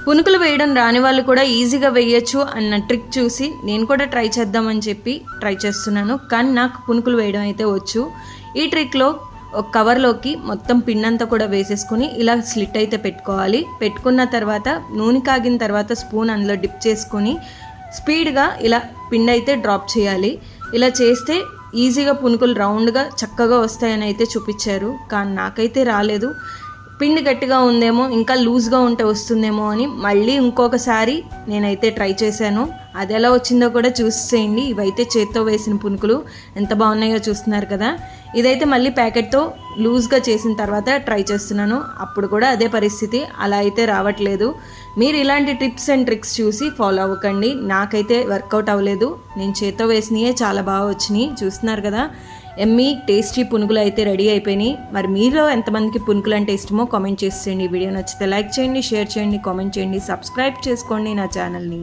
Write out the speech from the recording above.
పునుకులు వేయడం రాని వాళ్ళు కూడా ఈజీగా వేయచ్చు అన్న ట్రిక్ చూసి నేను కూడా ట్రై చేద్దామని చెప్పి ట్రై చేస్తున్నాను. కానీ నాకు పునుకులు వేయడం అయితే వచ్చు. ఈ ట్రిక్లో ఒక కవర్లోకి మొత్తం పిండంతా కూడా వేసేసుకుని ఇలా స్లిట్ అయితే పెట్టుకోవాలి. పెట్టుకున్న తర్వాత నూనె కాగిన తర్వాత స్పూన్ అందులో డిప్ చేసుకొని స్పీడ్గా ఇలా పిండి అయితే డ్రాప్ చేయాలి. ఇలా చేస్తే ఈజీగా పునుకులు రౌండ్గా చక్కగా వస్తాయని అయితే చూపించారు. కానీ నాకైతే రాలేదు. పిండి గట్టిగా ఉందేమో, ఇంకా లూజ్గా ఉంటే వస్తుందేమో అని మళ్ళీ ఇంకొకసారి నేనైతే ట్రై చేశాను. అది ఎలా వచ్చిందో కూడా చూసేయండి. ఇవైతే చేత్తో వేసిన పునుకులు ఎంత బాగున్నాయో చూస్తున్నారు కదా. ఇదైతే మళ్ళీ ప్యాకెట్తో లూజ్గా చేసిన తర్వాత ట్రై చేస్తున్నాను. అప్పుడు కూడా అదే పరిస్థితి, అలా అయితే రావట్లేదు. మీరు ఇలాంటి టిప్స్ అండ్ ట్రిక్స్ చూసి ఫాలో అవ్వకండి. నాకైతే వర్కౌట్ అవ్వలేదు. నేను చేత్తో వేసినవే చాలా బాగా వచ్చినాయి. చూస్తున్నారు కదా, ఎమ్మీ టేస్టీ పునుగులు అయితే రెడీ అయిపోయినాయి. మరి మీలో ఎంతమందికి పునుగులు అంటే ఇష్టమో కామెంట్ చేసేయండి. ఈ వీడియో నచ్చితే లైక్ చేయండి, షేర్ చేయండి, కామెంట్ చేయండి, సబ్స్క్రైబ్ చేసుకోండి నా ఛానల్ని.